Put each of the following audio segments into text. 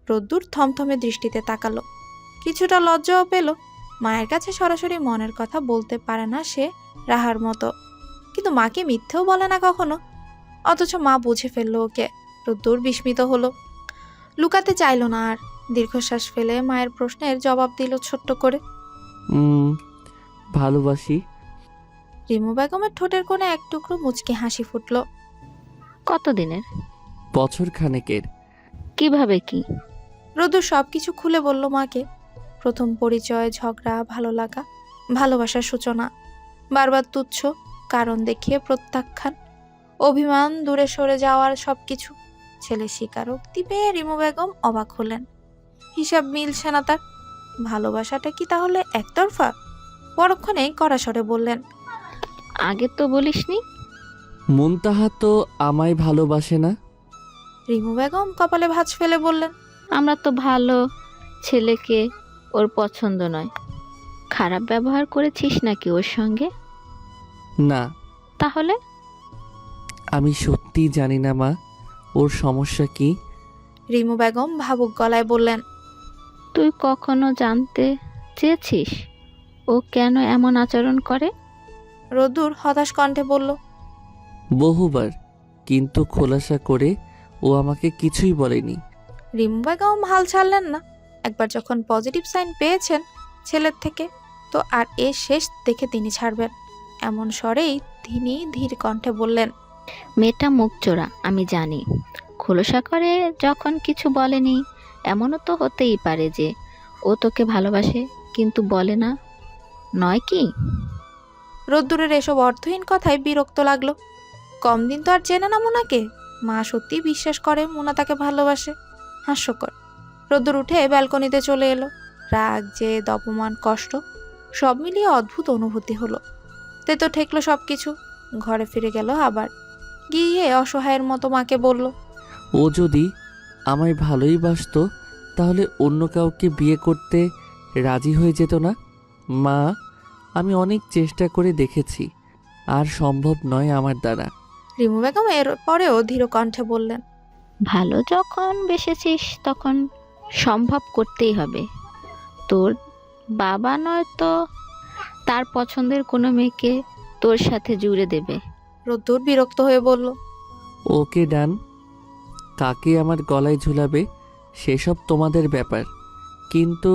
রোদ্দুর থমথমে দৃষ্টিতে তাকালো, কিছুটা লজ্জাও পেল। মায়ের কাছে সরাসরি মনের কথা বলতে পারে না সে রাহার মতো, কিন্তু মাকে মিথ্যেও বলে না কখনো। অথচ মা বুঝে ফেললো ওকে। রোদ্দুর বিস্মিত হলো, লুকাতে চাইল না আর। দীর্ঘশ্বাস ফেলে মায়ের প্রশ্নের জবাব দিল ছোট্ট করে, ভালোবাসি। রিমু বেগমের ঠোঁটের কোণে এক টুকরো মুচকি হাসি ফুটল। কতদিনের? বছর খানেকের। কিভাবে কি? রোদ্দুর সবকিছু খুলে বলল মাকে। প্রথম পরিচয়, ঝগড়া, ভালো লাগা, ভালোবাসার সূচনা, বারবার তুচ্ছ কারণ দেখিয়ে প্রত্যাখ্যান, অভিমান, দূরে সরে যাওয়ার সবকিছু। ছেলে স্বীকারোক্তি পেয়ে রিমু বেগম অবাক হলেন। হিসাব মিলছে না তার। ভালোবাসাটা কি তাহলে একতরফা? পরক্ষণেই কড়া স্বরে বললেন, আগে তো বলিসনি। মুনতাহা তো আমায় ভালোবাসে না। রিমু বেগম কপালে ভাঁজ ফেলে বললেন, আমরা তো ভালো ছেলেকে ওর পছন্দ নয়। খারাপ ব্যবহার করেছিস নাকি ওর সঙ্গে? না, তাহলে? আমি সত্যি জানি না মা, ওর সমস্যা কি। রিমু বেগম ভাবুক গলায় বললেন, তুই কখনো জানতে চেয়েছিস ও কেন এমন আচরণ করে? রোদ্দুর হতাশ কণ্ঠে বলল, বহুবার, কিন্তু খোলাসা করে ও আমাকে কিছুই বলেনি। রিমু বেগম হাল ছাড়লেন না। একবার যখন পজিটিভ সাইন পেয়েছেন ছেলের থেকে, তো আর এ শেষ দেখে তিনি ছাড়বেন। এমন স্বরেই তিনি ধীর কণ্ঠে বললেন, মেয়েটা মুখ চোরা, আমি জানি। খোলসা করে যখন কিছু বলেনি, এমনও তো হতেই পারে যে ও তোকে ভালোবাসে কিন্তু বলে না, নয় কি? রোদ্দুরের এসব অর্থহীন কথায় বিরক্ত লাগলো। কম দিন তো আর চেনে না মুনাকে। মা সত্যি বিশ্বাস করে মুনা তাকে ভালোবাসে? হাস্যকর। রোদ্দুর উঠে ব্যালকনিতে চলে এলো। রাগ, জেদ, অপমান, কষ্ট সব মিলিয়ে অদ্ভুত অনুভূতি হলো। তেতো ঠেকলো সবকিছু। ঘরে ফিরে গেল আবার। গিয়ে অসহায়ের মতো মাকে বলল, ও যদি আমায় ভালোই বাসতো তাহলে অন্য কাউকে বিয়ে করতে রাজি হয়ে যেত না। মা, আমি অনেক চেষ্টা করে দেখেছি, আর সম্ভব নয় আমার দ্বারা। রিমু বেগম এর পরেও ধীর কণ্ঠে বললেন, ভালো যখন বেসেছিস তখন সম্ভব করতেই হবে। তোর বাবা নয় তো তার পছন্দের কোনো মেয়েকে তোর সাথে জুড়ে দেবে। রোদ্দুর বিরক্ত হয়ে বলল, ওকে ডান, কাকে আমার গলায় ঝুলাবে সেসব তোমাদের ব্যাপার। কিন্তু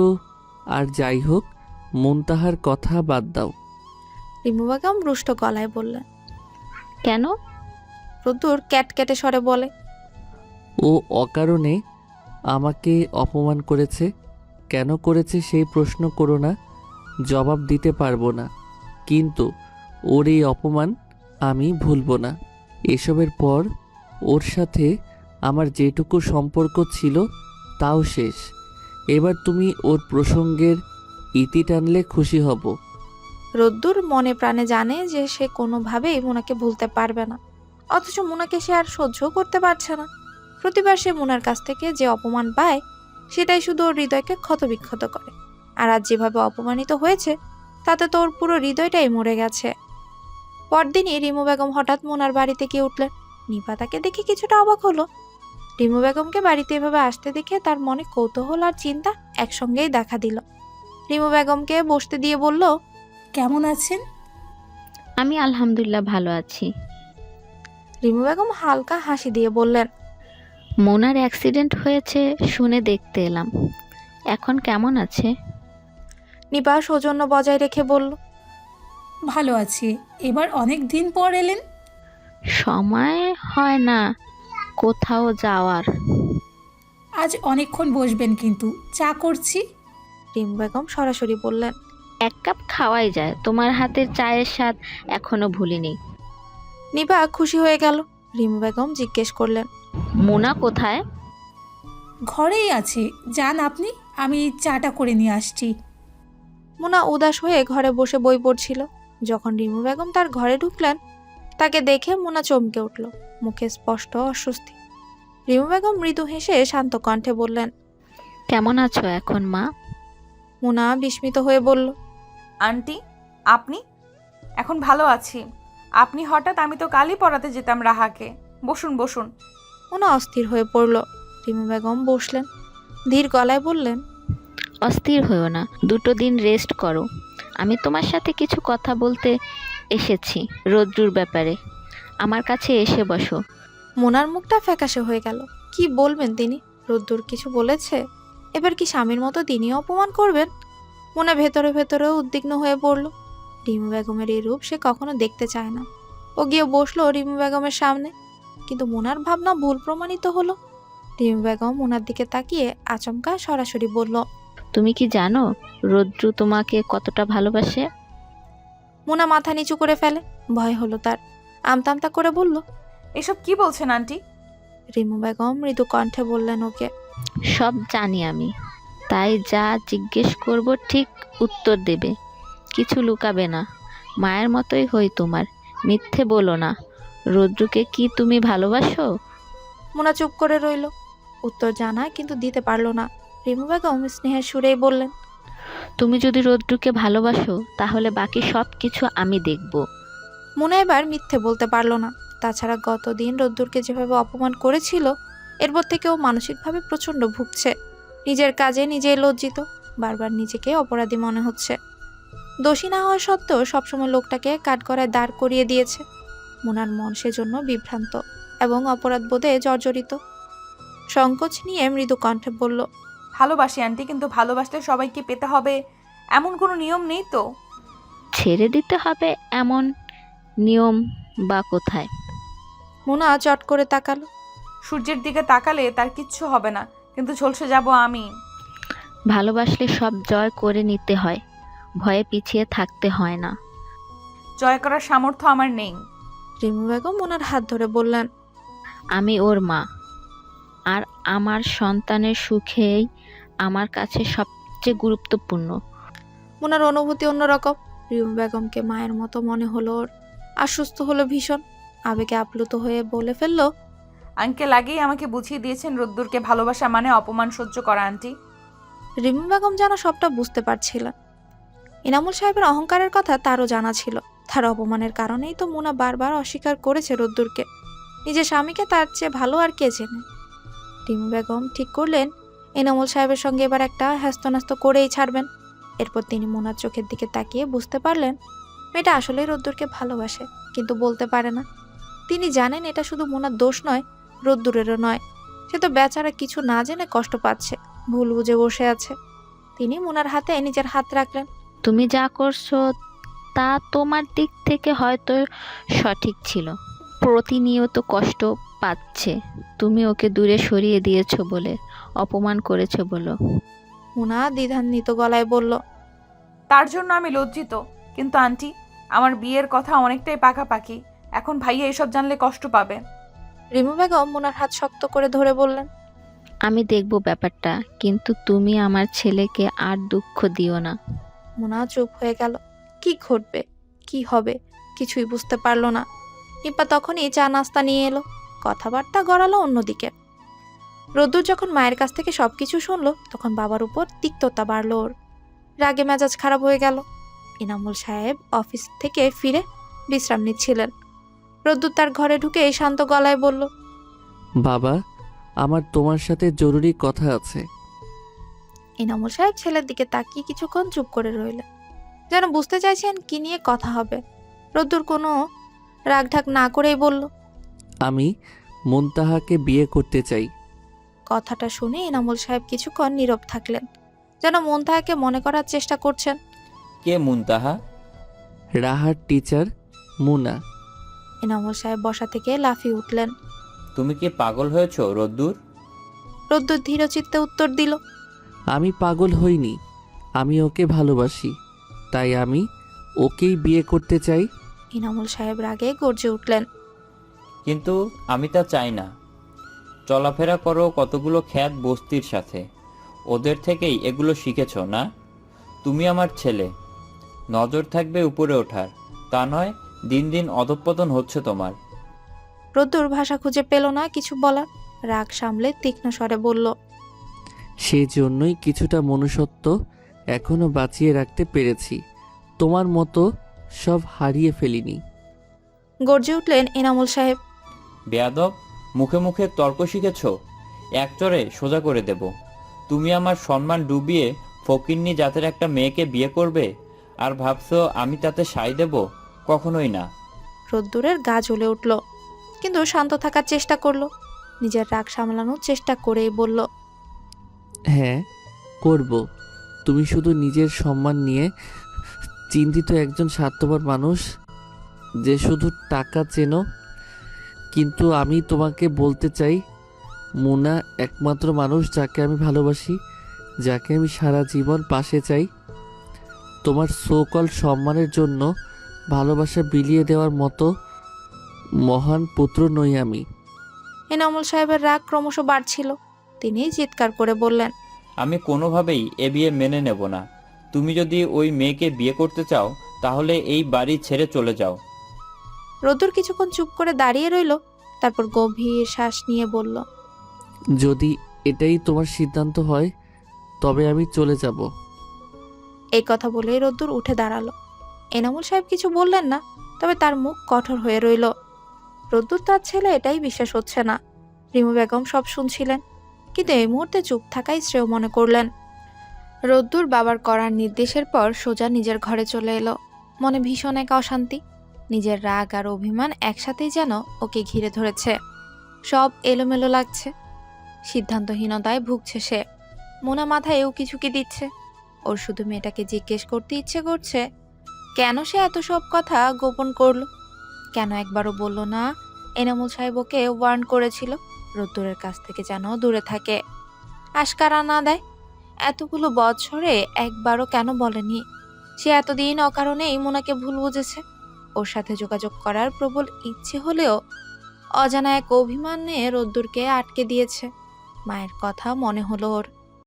আর যাই হোক, মুনতাহার কথা বাদ দাও। রিমু বেগম রুষ্ট গলায় বললেন। কেন? রোদ্দুর ক্যাটক্যাটে স্বরে বলে, ও অকারণে আমাকে অপমান করেছে। কেন করেছে সেই প্রশ্ন করো না, জবাব দিতে পারবো না। কিন্তু ওর এই অপমান আমি ভুলবো না। এসবের পর ওর সাথে আমার যেটুকু সম্পর্ক ছিল তাও শেষ। এবার তুমি ওর প্রসঙ্গের ইতি টানলে খুশি হব। রোদ্দুর মনে প্রাণে জানে যে সে কোনোভাবেই মুনাকে ভুলতে পারবে না। অথচ মুনাকে সে আর সহ্যও করতে পারছে না। প্রতিবার সে মুনার কাছ থেকে যে অপমান পায়, সেটাই শুধু ওর হৃদয়কে ক্ষতবিক্ষত করে। আর আজ যেভাবে অপমানিত হয়েছে, তাতে তো ওর পুরো হৃদয়টাই মরে গেছে। পরদিনই রিমু বেগম হঠাৎ মুনার বাড়িতে গিয়ে উঠলেন। নিপা তাকে দেখে কিছুটা অবাক হলো। রিমু বেগমকে বাড়িতে এভাবে আসতে দেখে তার মনে কৌতূহল আর চিন্তা একসঙ্গেই দেখা দিল। রিমু বেগমকে বসতে দিয়ে বলল, কেমন আছেন? আমি আলহামদুলিল্লাহ ভালো আছি। রিমু বেগম হালকা হাসি দিয়ে বললেন, মোনার অ্যাক্সিডেন্ট হয়েছে শুনে দেখতে এলাম। এখন কেমন আছে? নিপা সৌজন্য বজায় রেখে বলল, ভালো আছি। এবার অনেক দিন পর এলেন। সময় হয় না কোথাও যাওয়ার। আজ অনেকক্ষণ বসবেন কিন্তু, চা করছি। রিমু বেগম সরাসরি বললেন। এক কাপ খাওয়াই যায়, তোমার হাতের চায়ের স্বাদ এখনো ভুলিনি। নিপা খুশি হয়ে গেল। রিমু বেগম জিজ্ঞেস করলেন, মোনা কোথায়? ঘরেই আছি, যান আপনি, আমি চাটা করে নিয়ে আসছি। মুনা উদাস হয়ে ঘরে বসে বই পড়ছিল। যখন রিমু বেগম তার ঘরে ঢুকলেন, তাকে দেখে মুনা চমকে উঠল। মুখে স্পষ্ট অস্বস্তি। রিমু বেগম মৃদু হেসে শান্ত কণ্ঠে বললেন, কেমন আছো এখন মা? মুনা বিস্মিত হয়ে বলল, আন্টি, আপনি? এখন ভালো আছি। আপনি হঠাৎ? আমি তো কালই পড়াতে যেতাম রাহাকে। বসুন বসুন। মুনা অস্থির হয়ে পড়ল। রিমু বেগম বসলেন। ধীর গলায় বললেন, অস্থির হয়েও না, 2 দিন রেস্ট করো। আমি তোমার সাথে কিছু কথা বলতে এসেছি রোদ্রুর ব্যাপারে। আমার কাছে এসে বসো। মোনার মুখটা ফ্যাকাশে হয়ে গেল। কি বলবেন তিনি? রোদ্দুর কিছু বলেছে? এবার কি স্বামীর মতো তিনিও অপমান করবেন? মোনা ভেতরে ভেতরেও উদ্বিগ্ন হয়ে পড়ল। রিমু বেগমের এই রূপ সে কখনো দেখতে চায় না। ও গিয়ে বসলো রিমু বেগমের সামনে। কিন্তু মোনার ভাবনা ভুল প্রমাণিত হলো। রিমু বেগম মোনার দিকে তাকিয়ে আচমকা সরাসরি বলল, তুমি কি জানো রোদ্রু তোমাকে কতটা ভালোবাসে? মোনা মাথা নিচু করে ফেলে। ভয় হলো তার। আমতামতা করে বলল, এসব কি বলছেন আন্টি? রিমু বেগম মৃদু কণ্ঠে বললেন ওকে, সব জানি আমি, তাই যা জিজ্ঞেস করব ঠিক উত্তর দেবে, কিছু লুকাবে না। মায়ের মতোই হই তোমার, মিথ্যে বলো না। রোদ্রুকে কি তুমি ভালোবাসো? মোনা চুপ করে রইল। উত্তর জানা কিন্তু দিতে পারল না। রিমু বেগম স্নেহের সুরেই বললেন, তুমি যদি রোদ্রুকে ভালোবাসো তাহলে বাকি সব কিছু আমি দেখব। মোনা এবার মিথ্যে বলতে পারল না। তাছাড়া গতদিন রোদ্দুরকে যেভাবে অপমান করেছিল, এরপর থেকে ও মানসিকভাবে প্রচণ্ড ভুগছে। নিজের কাজে নিজেই লজ্জিত। বারবার নিজেকে অপরাধী মনে হচ্ছে। দোষী না হওয়া সত্ত্বেও সবসময় লোকটাকে কাঠগড়ায় দাঁড় করিয়ে দিয়েছে। মোনার মন সেজন্য বিভ্রান্ত এবং অপরাধবোধে জর্জরিত। সংকোচ নিয়ে মৃদু কণ্ঠে বলল, ভালোবাসি আন্টি, কিন্তু ভালোবাসলে সবাইকে পেতে হবে এমন কোনো নিয়ম নেই তো। ছেড়ে দিতে হবে এমন নিয়ম বা কোথায়? মোনা চট করে তাকালো। সূর্যের দিকে তাকালে তার কিচ্ছু হবে না, কিন্তু ঝলসে যাব আমি। ভালোবাসলে সব জয় করে নিতে হয়, ভয়ে পিছিয়ে থাকতে হয় না। জয় করার সামর্থ্য আমার নেই। রিমু বেগম মোনার হাত ধরে বললেন, আমি ওর মা, আর আমার সন্তানের সুখেই আমার কাছে সবচেয়ে গুরুত্বপূর্ণ। মোনার অনুভূতি অন্যরকম। রিমু বেগমকে মায়ের মতো মনে হলো ওর। আশ্বস্ত হলো ভীষণ। আবেগে আপ্লুত হয়ে বলে ফেললো, আঙ্কেল আগেই আমাকে বুঝিয়ে দিয়েছেন রোদ্দুরকে ভালোবাসা মানে অপমান সহ্য করা আন্টি। রিমু বেগম যেন সবটা বুঝতে পারছিলেন। ইনামুল সাহেবের অহংকারের কথা তারও জানা ছিল। তার অপমানের কারণেই তো মোনা বারবার অস্বীকার করেছে রোদ্দুরকে। নিজের স্বামীকে তার চেয়ে ভালো আর কে চেনে। রিমু বেগম ঠিক করলেন ইনামুল সাহেবের সঙ্গে এবার একটা হ্যাস্তন্যাস্ত করেই ছাড়বেন। এরপর তিনি মোনার চোখের দিকে তাকিয়ে বুঝতে পারলেন মেয়েটা আসলেই রোদ্দুরকে ভালোবাসে, কিন্তু বলতে পারে না। তিনি জানেন এটা শুধু মোনার দোষ নয়, রোদ্দুরেরও নয়। সে তো বেচারা কিছু না জেনে কষ্ট পাচ্ছে, ভুল বুঝে বসে আছে। তিনি মোনার হাতে নিজের হাত রাখলেন। তুমি যা করছো তা তোমার দিক থেকে হয়তো সঠিক ছিল। প্রতিনিয়ত কষ্ট পাচ্ছে, তুমি ওকে দূরে সরিয়ে দিয়েছো বলে, অপমান করেছো বলো। মোনা দ্বিধান্বিত গলায় বলল, তার জন্য আমি লজ্জিত, কিন্তু আন্টি আমার বিয়ের কথা অনেকটাই পাকাপাকি। এখন ভাইয়া এসব জানলে কষ্ট পাবে। রিমু বেগম মোনার হাত শক্ত করে ধরে বললেন, আমি দেখব ব্যাপারটা, কিন্তু তুমি আমার ছেলেকে আর দুঃখ দিও না। মোনা চুপ হয়ে গেল। কি ঘটবে, কি হবে, কিছুই বুঝতে পারল না। নিপা তখনই চা নাস্তা নিয়ে এলো। কথাবার্তা গড়ালো অন্যদিকে। রোদ্দুর যখন মায়ের কাছ থেকে সবকিছু শুনলো, তখন বাবার উপর তিক্ততা বাড়ল ওর। রাগে মেজাজ খারাপ হয়ে গেল। ইনামুল সাহেব অফিস থেকে ফিরে বিশ্রাম নিচ্ছিলেন। রোদ্দুর তার ঘরে ঢুকে শান্ত গলায় বলল, বাবা, আমার তোমার সাথে জরুরি কথা আছে। ইনামুল সাহেব ছেলের দিকে তাকিয়ে কিছুক্ষণ চুপ করে রইলেন, যেন বুঝতে চাইছেন কি নিয়ে কথা হবে। রোদ্দুর কোনো রাগঢাক না করেই বলল, আমি মুনতাহাকে বিয়ে করতে চাই। কথাটা শুনে ইনামুল সাহেব কিছুক্ষণ নীরব থাকলেন, যেন মুনতাহাকে মনে করার চেষ্টা করছেন। কে মুনতাহা? রাহার টিচার মুনা। ইনামুল সাহেব বসা থেকে লাফিয়ে উঠলেন। তুমি কি পাগল হয়েছো রোদ্দুর? রোদ্দুর ধীরচিত্তে উত্তর দিল, আমি পাগল হইনি, আমি ওকে ভালোবাসি, তাই আমি ওকেই বিয়ে করতে চাই। ইনামুল সাহেব রাগে গর্জে উঠলেন, কিন্তু আমি তা চাই না। চলাফেরা করো কতগুলো খ্যাত বস্তির সাথে, ওদের থেকেই এগুলো শিখেছো না? তুমি আমার ছেলে, নজর থাকবে উপরে ওঠার, তা নয় দিন দিন অধঃপতন হচ্ছে তোমার। রোদ্দুর ভাষা খুঁজে পেল না কিছু বলার। রাগ সামলে তীক্ষ্ণ স্বরে বলল, সেই জন্যই কিছুটা মনুষ্যত্ব এখনো বাঁচিয়ে রাখতে পেরেছি, তোমার মতো সব হারিয়ে ফেলিনি। গর্জে উঠলেন ইনামুল সাহেব। বেয়াদব, মুখে মুখে তর্ক শিখেছো, এক চড়ে সোজা করে দেব। তুমি আমার সম্মান ডুবিয়ে ফকিন্নি জাতের একটা মেয়েকে বিয়ে করবে আর ভাবছো আমি তাতে সায় দেব? কখনোই না। রোদ্দুরের গা জ্বলে উঠল, কিন্তু শান্ত থাকার চেষ্টা করলো। নিজের রাগ সামলানোর চেষ্টা করেই বলল, হ্যাঁ করব। তুমি শুধু নিজের সম্মান নিয়ে চিন্তিত একজন স্বার্থপর মানুষ যে শুধু টাকা চেনো। কিন্তু আমি তোমাকে বলতে চাই, মুনা একমাত্র মানুষ যাকে আমি ভালোবাসি, যাকে আমি সারা জীবন পাশে চাই। তোমার সোকল সম্মানের জন্য ভালোবাসা বিলিয়ে দেওয়ার মতো মহান পুত্র নই আমি। এনামুল সাহেবের রাগ ক্রমশ বাড়ছিল। তিনি চিৎকার করে বললেন, আমি কোনোভাবেই এ বিয়ে মেনে নেব না। তুমি যদি ওই মেয়েকে বিয়ে করতে চাও তাহলে এই বাড়ি ছেড়ে চলে যাও। রোদ্দুর কিছুক্ষণ চুপ করে দাঁড়িয়ে রইল, তারপর গভীর শ্বাস নিয়ে বলল, যদি এটাই তোমার সিদ্ধান্ত হয় তবে আমি চলে যাব। এই কথা বলেই রোদ্দুর উঠে দাঁড়ালো। এনামুল সাহেব কিছু বললেন না, তবে তার মুখ কঠোর হয়ে রইল। রোদ্দুর তার ছেলে এটাই বিশ্বাস হচ্ছে না। রিমু বেগম সব শুনছিলেন, কিন্তু এই মুহূর্তে চুপ থাকাই শ্রেয় মনে করলেন। রোদ্দুর বাবার করার নির্দেশের পর সোজা নিজের ঘরে চলে এলো। মনে ভীষণ এক অশান্তি। নিজের রাগ আর অভিমান একসাথেই যেন ওকে ঘিরে ধরেছে। সব এলোমেলো লাগছে। সিদ্ধান্তহীনতায় ভুগছে সে। মোনা মাথায় এও কিছুকে দিচ্ছে। ওর শুধু মেয়েটাকে জিজ্ঞেস করতে ইচ্ছে করছে, কেন সে এত সব কথা গোপন করলো? কেন একবারও বলল না এনামুল সাহেব ওকে ওয়ার্ন করেছিল রোদ্দুরের কাছ থেকে যেন দূরে থাকে, আশকারা না দেয়? এতগুলো বছরে একবারও কেন বলেনি? সে এতদিন অকারণেই মোনাকে ভুল বুঝেছে। ওর সাথে যোগাযোগ করার প্রবল ইচ্ছে হলেও অজানা এক অভিমানে রোদ্দুরকে আটকে দিয়েছে। মায়ের কথা মনে হলো ওর।